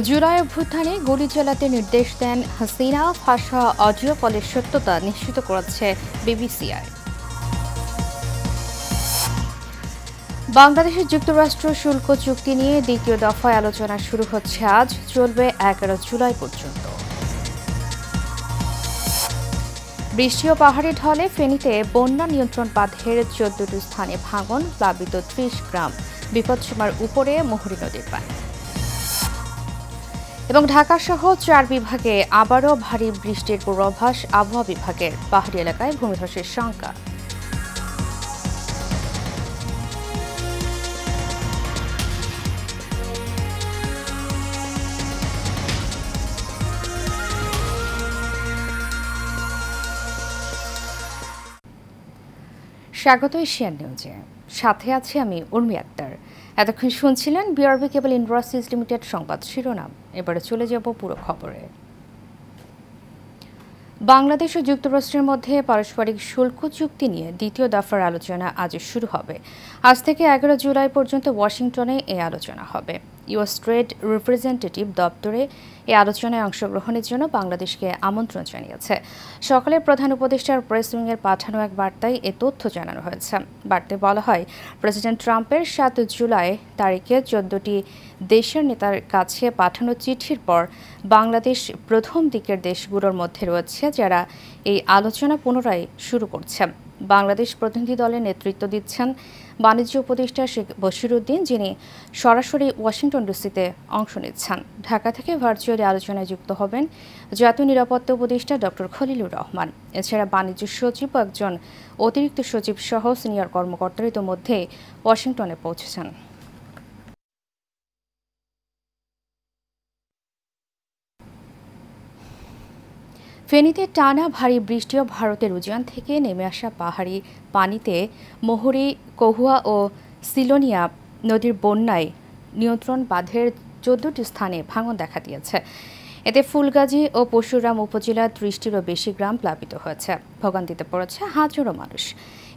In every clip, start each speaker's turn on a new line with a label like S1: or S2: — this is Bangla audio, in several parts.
S1: জুলাই অভ্যুত্থানে গুলি চালাতে নির্দেশ দেন হাসিনা, ভাষা অডিও কলের সত্যতা নিশ্চিত করেছে বিবিসিআই। বাংলাদেশ যুক্তরাষ্ট্র শুল্ক চুক্তি নিয়ে দ্বিতীয় দফায় আলোচনা শুরু হচ্ছে আজ, চলবে 11 জুলাই পর্যন্ত। বৃষ্টি ও পাহাড়ি ঢলে ফেনীতে বন্যা নিয়ন্ত্রণ বাঁধের 14টি স্থানে ভাঙন, প্লাবিত 30 গ্রাম, বিপদসীমার উপরে মুহুরী নদীর পানি। এবং ঢাকাসহ 4 বিভাগে আবারও ভারী বৃষ্টির পূর্বাভাস আবহাওয়া বিভাগের, পাহাড়ি এলাকায় ভূমিধসের শঙ্কা। স্বাগত এশিয়ান নিউজে, সাথে আছি আমি উর্মি আক্তার। এতক্ষণ শুনছিলেন বিআরবি কেবল ইন্ডাস্ট্রিজ লিমিটেড সংবাদ শিরোনাম। এবারে চলে যাব পুরো খবরে। বাংলাদেশ ও যুক্তরাষ্ট্রের মধ্যে পারস্পরিক শুল্ক চুক্তি নিয়ে দ্বিতীয় দফার আলোচনা আজ শুরু হবে। আজ থেকে 11 জুলাই পর্যন্ত ওয়াশিংটনে এই আলোচনা হবে। ইউএস ট্রেড রিপ্রেজেন্টেটিভ দপ্তরে এই আলোচনায় অংশগ্রহণের জন্য বাংলাদেশকে আমন্ত্রণ জানিয়েছে। সকালে প্রধান উপদেষ্টার প্রেস উইংয়ের পাঠানো এক বার্তায় এ তথ্য জানানো হয়েছে। বার্তায় বলা হয়, প্রেসিডেন্ট ট্রাম্পের 7 জুলাই তারিখে 14টি দেশের নেতার কাছে পাঠানো চিঠির পর বাংলাদেশ প্রথম দিকের দেশগুলোর মধ্যে রয়েছে যারা এই আলোচনা পুনরায় শুরু করছে। বাংলাদেশ প্রতিনিধি দলের নেতৃত্ব দিচ্ছেন বাণিজ্য উপদেষ্টা শেখ বশিরউদ্দিন, যিনি সরাসরি ওয়াশিংটন ডিসিতে অংশ নিচ্ছেন। ঢাকা থেকে ভার্চুয়ালি আলোচনায় যুক্ত হবেন জাতীয় নিরাপত্তা উপদেষ্টা ডক্টর খলিলুর রহমান। এছাড়া বাণিজ্য সচিব ও একজন অতিরিক্ত সচিব সহ সিনিয়র কর্মকর্তারা ইতিমধ্যে ওয়াশিংটনে পৌঁছেছেন। ফেনীতে টানা ভারী বৃষ্টি ও ভারতের উজান থেকে নেমে আসা পাহাড়ি পানিতে মুহুরী, কহুয়া ও সিলোনিয়া নদীর বন্যায় নিয়ন্ত্রণ বাঁধের 14টি স্থানে ভাঙন দেখা দিয়েছে। এতে ফুলগাজী ও পরশুরাম উপজেলার 30টিরও বেশি গ্রাম প্লাবিত হয়েছে। ভোগান্তিতে পড়েছে হাজারো মানুষ।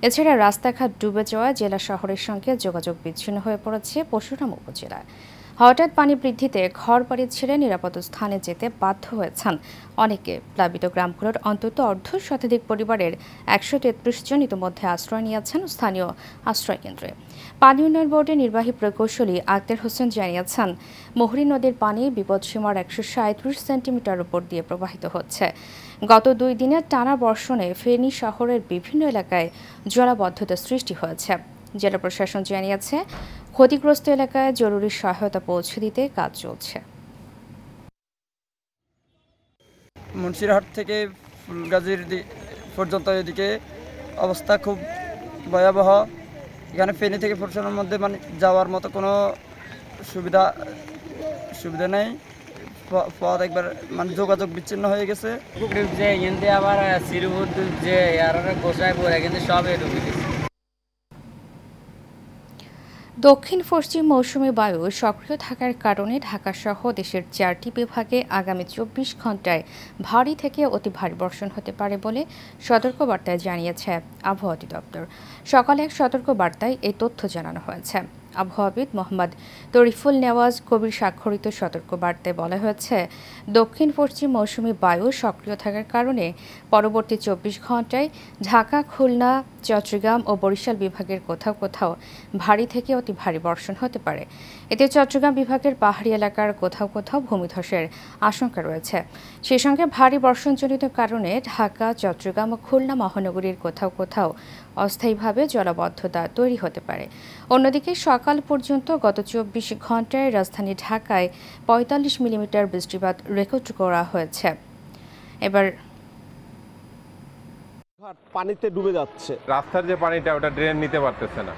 S1: এছাড়া রাস্তাঘাট ডুবে যাওয়ায় জেলা শহরের সঙ্গে যোগাযোগ বিচ্ছিন্ন হয়ে পড়েছে পরশুরাম উপজেলায়। হঠাৎ পানি বৃদ্ধিতে ঘরবাড়ি ছেড়ে নিরাপদ স্থানে যেতে বাধ্য হয়েছেন অনেকে। প্লাবিত গ্রামগুলোর অন্তত অর্ধশতাধিক পরিবারের 133 জন ইতিমধ্যে আশ্রয় নিয়েছেন স্থানীয় আশ্রয়কেন্দ্রে। পানি উন্নয়ন বোর্ডের নির্বাহী প্রকৌশলী আক্তার হোসেন জানিয়েছেন, মুহুরী নদীর পানি বিপদসীমার 137 সেন্টিমিটার উপর দিয়ে প্রবাহিত হচ্ছে। গত 2 দিনের টানা বর্ষণে ফেনী শহরের বিভিন্ন এলাকায় জলাবদ্ধতা সৃষ্টি হয়েছে। জেলা প্রশাসন জানিয়েছে, ক্ষতিগ্রস্ত এলাকায় জরুরি সহায়তা পৌঁছে দিতে কাজ চলছে।
S2: মুন্সিরহাট থেকে ফুলগাজীর পর্যন্ত এদিকে অবস্থা খুব ভয়াবহ। এখানে ফেনী থেকে পরশুরামের মধ্যে মানে যাওয়ার মতো কোনো সুবিধা নেই। পথ একবার মানে যোগাযোগ বিচ্ছিন্ন হয়ে গেছে।
S3: আবার যে গোসায় পড়ে কিন্তু সবে ডুবে গেছে।
S1: দক্ষিণ পশ্চিম মৌসুমী বায়ু সক্রিয় থাকার কারণে ঢাকাসহ দেশের 4টি বিভাগে আগামী 24 ঘণ্টায় ভারী থেকে অতি ভারী বর্ষণ হতে পারে বলে সতর্কবার্তায় জানিয়েছে আবহাওয়া অধিদপ্তর। সকালে এক সতর্কবার্তায় এই তথ্য জানানো হয়েছে। আবহাওয়াবিদ মোহাম্মদ তরিফুল নেওয়াজ কবির স্বাক্ষরিত সতর্কবার্তায় বলা হয়েছে, দক্ষিণ পশ্চিম মৌসুমী বায়ু সক্রিয় থাকার কারণে পরবর্তী 24 ঘণ্টায় ঢাকা, খুলনা, চট্টগ্রাম ও বরিশাল বিভাগের কোথাও কোথাও ভারী থেকে অতি ভারী বর্ষণ হতে পারে। এতে চট্টগ্রাম বিভাগের পাহাড়ি এলাকার কোথাও কোথাও ভূমিধসের আশঙ্কা রয়েছে। সেই সঙ্গে ভারী বর্ষণজনিত কারণে ঢাকা, চট্টগ্রাম ও খুলনা মহানগরীর কোথাও কোথাও অস্থায়ীভাবে জলাবদ্ধতা তৈরি হতে পারে। অন্যদিকে সকাল পর্যন্ত গত 24 ঘণ্টায় রাজধানী ঢাকায় 45 মিলিমিটার বৃষ্টিপাত রেকর্ড করা হয়েছে। এবার
S4: পানিতে ডুবে যাচ্ছে,
S5: রাস্তার যে পানিটা ওটা ড্রেন নিতে পারতেছে না,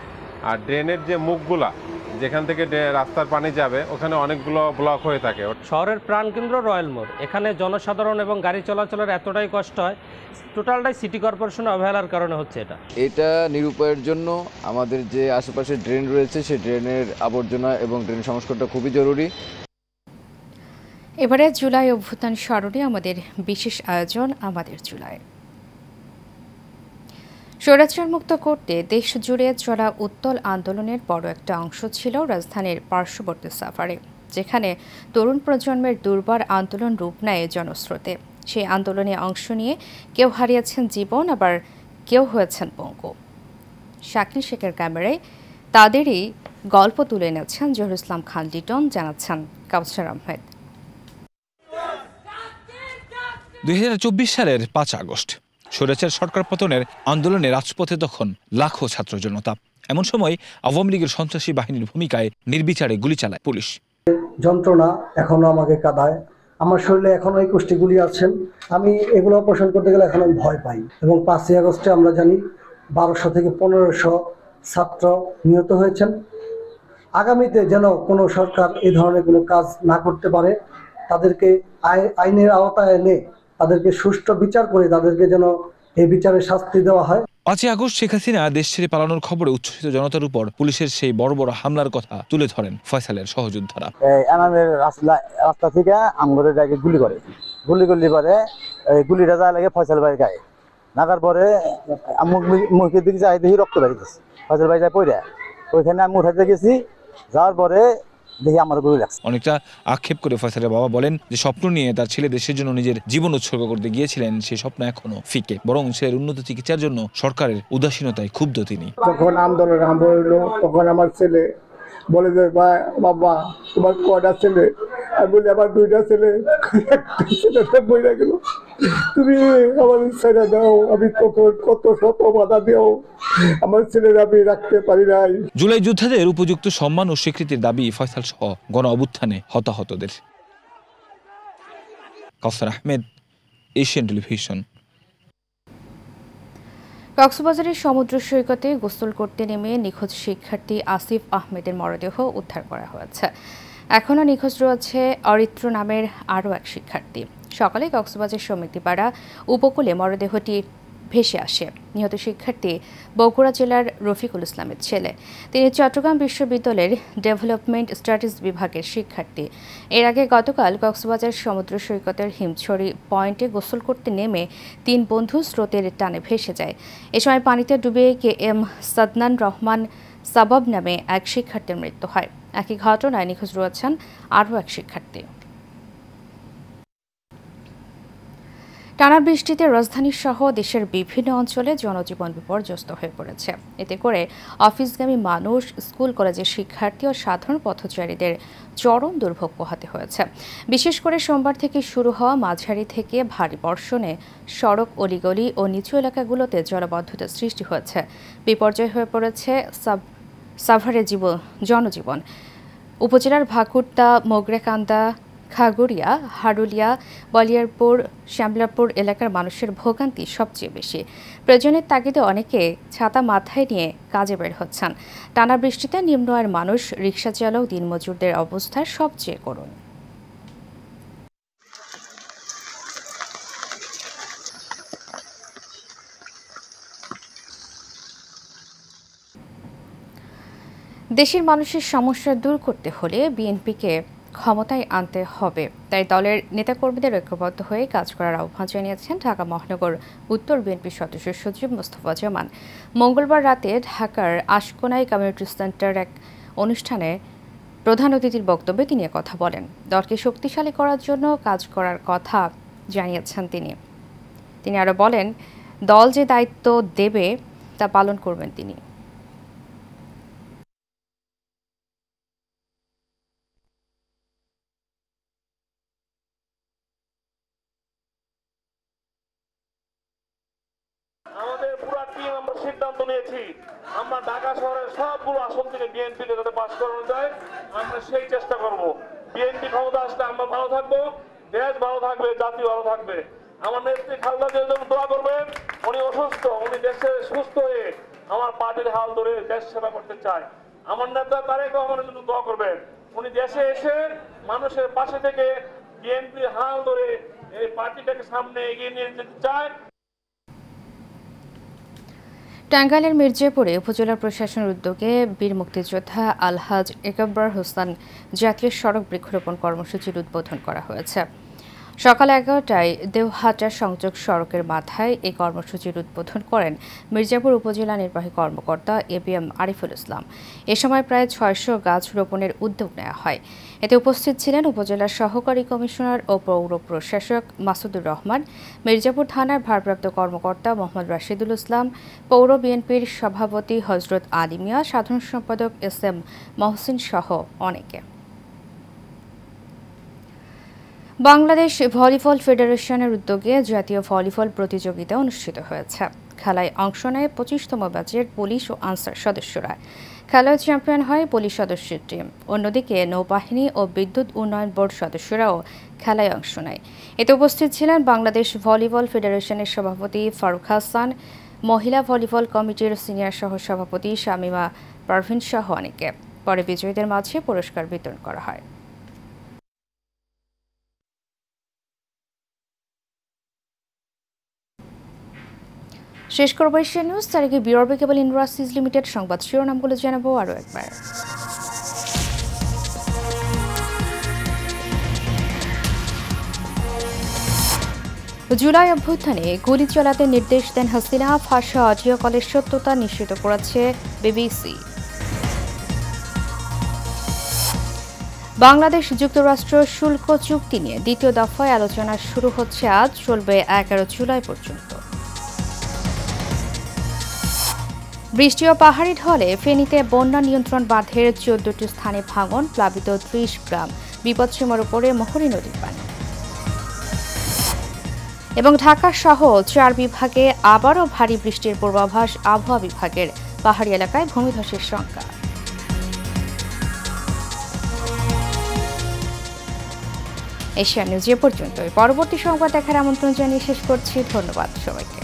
S5: আর ড্রেনের যে মুখগুলা যেখান থেকে রাস্তার পানি যাবে ওখানে অনেকগুলো ব্লক হয়ে থাকে।
S6: শহরের প্রাণকেন্দ্র রয়্যাল মোড়, এখানে জনসাধারণ এবং গাড়ি চলাচলের এতটাই কষ্ট হয়, টোটালটাই সিটি কর্পোরেশনের অবহেলার কারণে হচ্ছে।
S7: এটা নিরূপণের জন্য আমাদের যে আশেপাশে ড্রেন রয়েছে সেই ড্রেনের আবর্জনা এবং ড্রেন সংস্কারটা খুবই জরুরি।
S1: এবারে জুলাই অভ্যুত্থান স্মরণে আমাদের বিশেষ আয়োজন আমাদের জুলাই। স্বৈরাচার মুক্ত করতে দেশ জুড়ে চলা উত্তল আন্দোলনের বড় একটা অংশ ছিল রাজধানীর পার্শ্ববর্তী সাভারে। যেখানে তরুণ প্রজন্মের দুর্বার আন্দোলন রূপ নেয় জনস্রোতে। সেই আন্দোলনে অংশ নিয়ে কেউ হারিয়েছেন জীবন, আবার কেউ হয়েছেন পঙ্গু। শাকিল শেখের ক্যামেরায় তাদেরই গল্প তুলে এনেছেন জহির ইসলাম খান লিটন, জানাচ্ছেন কাউসার আহমেদ।
S8: 2024 সালের 5 আগস্ট স্বৈরাচার সরকার পতনের আন্দোলনে রাজপথে তখন লাখো ছাত্র জনতা। এমন সময় আওয়ামী লীগের সন্ত্রাসী বাহিনীর ভূমিকায় নির্বিচারে গুলি চালায় পুলিশ।
S9: যন্ত্রণা এখনো আমাকে কাঁদায়, আমার শরীরে এখনো 21টি গুলি আছেন। আমি এগুলো অপারেশন করতে গেলে এখন আমি ভয় পাই। এবং 5ই আগস্টে আমরা জানি 1200 থেকে 1500 ছাত্র নিহত হয়েছেন। আগামীতে যেন কোনো সরকার এই ধরনের কোনো কাজ না করতে পারে, তাদেরকে আইনের আওতায় এনে তাদেরকে সুষ্ঠু বিচার করে তাদেরকে যেন এই বিচারের শাস্তি দেওয়া হয়।
S8: 5ই আগস্ট শেখ হাসিনা দেশ ছেড়ে পালানোর খবরে উচ্ছ্বসিত জনতার উপর পুলিশের সেই বড় বড় হামলার কথা তুলে ধরেন ফয়সালের সহযোদ্ধারা।
S10: আমাদের রাস্তা থেকে আমগরের গায়ে গুলি করে, গুলি পরে গুলিটা যা লাগে ফয়সাল ভাইয়ের গায়ে লাগার পরে মুখের দিকে যাই দেখি রক্ত বেরিয়েছে। ফয়সাল ভাই যায় পড়ে, ওইখানে আমি উঠাতে গেছি, যাওয়ার পরে দেখি আমার গুলি লাগছে।
S8: অনেকটা আক্ষেপ করে ফয়সালের বাবা বলেন যে স্বপ্ন নিয়ে তার ছেলে দেশের জন্য নিজের জীবন উৎসর্গ করতে গিয়েছিলেন, সেই স্বপ্ন এখনো ফিকে। বরং ছেলের উন্নত চিকিৎসার জন্য সরকারের উদাসীনতায় ক্ষুব্ধ তিনি।
S11: যখন আন্দোলন আরম্ভ হইলো তখন আমার ছেলে বলে যে বাবা তোমার কয়টা ছেলে? আমি বলি আমার 2টা ছেলে, ছেলেটা বইরা গেল, তুমি আমার ছেড়ে দাও। আমি তখন কত শত বাধা দিও, আমার ছেলের আমি রাখতে পারি নাই।
S8: জুলাই যোদ্ধাদের উপযুক্ত সম্মান ও স্বীকৃতির দাবি ফয়সাল সহ গণ অভ্যুত্থানে হতাহতদের। কাউসার আহমেদ, এশিয়ান টেলিভিশন।
S1: কক্সবাজারের সমুদ্র সৈকতে গোসল করতে নেমে নিখোঁজ শিক্ষার্থী আসিফ আহমেদের মরদেহ উদ্ধার করা হয়েছে। এখনও নিখোঁজ রয়েছে অরিত্র নামের আরও এক শিক্ষার্থী। সকালে কক্সবাজার সমিতিপাড়া উপকূলে মরদেহটি ভেসে আসে। নিহত শিক্ষার্থী বগুড়া জেলার রফিকুল ইসলামের ছেলে। তিনি চট্টগ্রাম বিশ্ববিদ্যালয়ের ডেভেলপমেন্ট স্টাডিজ বিভাগের শিক্ষার্থী। এর আগে গতকাল কক্সবাজার সমুদ্র সৈকতের হিমছড়ি পয়েন্টে গোসল করতে নেমে 3 বন্ধু স্রোতের টানে ভেসে যায়। এ সময় পানিতে ডুবে KM সাদনান রহমান সাবাব নামে এক শিক্ষার্থীর মৃত্যু হয়। একই ঘটনায় নিখোঁজ রয়েছেন আরও এক শিক্ষার্থী। টানা বৃষ্টিতে রাজধানী সহ দেশের বিভিন্ন অঞ্চলে জনজীবন বিপর্যস্ত হয়ে পড়েছে। এতে করে অফিসগামী মানুষ, স্কুল কলেজের শিক্ষার্থী ও সাধারণ পথচারীদের চরম দুর্ভোগ পোহাতে হয়েছে। বিশেষ করে সোমবার থেকে শুরু হওয়া মাঝারি থেকে ভারী বর্ষণে সড়ক, অলিগলি ও নিচু এলাকাগুলোতে জলাবদ্ধতা সৃষ্টি হয়েছে। বিপর্যয় হয়ে পড়েছে সাভারের জনজীবন। উপজেলার ভাকুরতা, মোগরাকান্দা, খাগড়িয়া, হারুলিয়া, বলিয়ারপুর, শ্যামলাপুর এলাকার মানুষের ভোগান্তি সবচেয়ে বেশি। প্রয়োজনের তাগিদে অনেকে ছাতা মাথায় নিয়ে কাজে বের হচ্ছেন। টানা বৃষ্টিতে নিম্ন আয়ের মানুষ, রিকশা চালক, দিনমজুরদের অবস্থা সবচেয়ে করুণ। দেশের মানুষের সমস্যা দূর করতে হলে বিএনপিকে ক্ষমতায় আনতে হবে। তাই দলের নেতাকর্মীদের ঐক্যবদ্ধ হয়ে কাজ করার আহ্বান জানিয়েছেন ঢাকা মহানগর উত্তর বিএনপি সদস্য সচিব মোস্তফা জামান। মঙ্গলবার রাতে ঢাকার আশকোনায় কমিউনিটি সেন্টার এক অনুষ্ঠানে প্রধান অতিথির বক্তব্যে তিনি কথা বলেন। দলকে শক্তিশালী করার জন্য কাজ করার কথা জানিয়েছেন তিনি আরও বলেন, দল যে দায়িত্ব দেবে তা পালন করবেন তিনি।
S12: আমাদের পুরো টিম আমরা সিদ্ধান্ত নিয়েছি, আমরা ঢাকা শহরের সবগুলো আসন থেকে বিএনপিকে যাতে পাস করানো যায় আমরা সেই চেষ্টা করব। বিএনপি ক্ষমতা আসলে আমরা ভালো থাকবো, দেশ ভালো থাকবে, জাতি ভালো থাকবে। আমার নেত্রী খালেদা জিয়ার জন্য দোয়া করবেন। উনি অসুস্থ, উনি দেশে সুস্থ হয়ে আমার পার্টির হাল ধরে দেশ সেবা করতে চায়। আমার নেতা তারেক রহমানের জন্য দোয়া করবেন। উনি দেশে এসে মানুষের পাশে থেকে বিএনপির হাল ধরে এই পার্টিটাকে সামনে এগিয়ে নিয়ে যেতে চায়।
S1: টাঙ্গাইলের মির্জাপুরে উপজেলা প্রশাসনের উদ্যোগে বীর মুক্তিযোদ্ধা আলহাজ একব্বর হোসেন জাতীয় সড়ক বৃক্ষরোপণ কর্মসূচির উদ্বোধন করা হয়েছে। সকাল 11টায় দেওহাটা সংযোগ সড়কের মাথায় এই কর্মসূচির উদ্বোধন করেন মির্জাপুর উপজেলা নির্বাহী কর্মকর্তা ABM আরিফুল ইসলাম। এ সময় প্রায় 600 গাছ রোপণের উদ্যোগ নেওয়া হয়। এতে উপস্থিত ছিলেন উপজেলার সহকারী কমিশনার ও পৌর প্রশাসক মাসুদুর রহমান, মির্জাপুর থানার ভারপ্রাপ্ত কর্মকর্তা মোহাম্মদ রাশিদুল ইসলাম, পৌর বিএনপির সভাপতি হযরত আলী মিয়া, সাধারণ সম্পাদক SM মহসিন সহ অনেকে। বাংলাদেশ ভলিবল ফেডারেশনের উদ্যোগে জাতীয় ভলিবল প্রতিযোগিতা অনুষ্ঠিত হয়েছে। খেলায় অংশ নেয় 25তম ব্যাচের পুলিশ ও আনসার সদস্যরা। খেলায় চ্যাম্পিয়ন হয় পুলিশ সদস্যের টিম। অন্যদিকে নৌবাহিনী ও বিদ্যুৎ উন্নয়ন বোর্ড সদস্যরাও খেলায় অংশ নেয়। এতে উপস্থিত ছিলেন বাংলাদেশ ভলিবল ফেডারেশনের সভাপতি ফারুক হাসান, মহিলা ভলিবল কমিটির সিনিয়র সহ সভাপতি শামিমা পারভিন সহ অনেকে। পরে বিজয়ীদের মাঝে পুরস্কার বিতরণ করা হয়। শেষ করব এশিয়া নিউজ। তার আগে বিআরবি কেবল ইন্ডাস্ট্রিজ লিমিটেড সংবাদ শিরোনামগুলো জানাবো আরও একবার। জুলাই অভ্যুত্থানে গুলি চালাতে নির্দেশ দেন হাসিনা, ফাঁসা অডিও কলের সত্যতা নিশ্চিত করেছে বিবিসি। বাংলাদেশ যুক্তরাষ্ট্র শুল্ক চুক্তি নিয়ে দ্বিতীয় দফায় আলোচনা শুরু হচ্ছে আজ, চলবে 11 জুলাই পর্যন্ত। বৃষ্টি ও পাহাড়ি ঢলে ফেনীতে বন্যা নিয়ন্ত্রণ বাঁধের 14টি স্থানে ভাঙন, প্লাবিত 30 গ্রাম, বিপদসীমার উপরে মোহরী নদীর পানি। এবং ঢাকা সহ 4 বিভাগে আবারও ভারী বৃষ্টির পূর্বাভাস আবহাওয়া বিভাগের, পাহাড়ি এলাকায় ভূমিধসের শঙ্কা। এশিয়া নিউজ এ পর্যন্তই। পরবর্তী সংবাদ দেখার আমন্ত্রণ জানিয়ে শেষ করছি। ধন্যবাদ সবাইকে।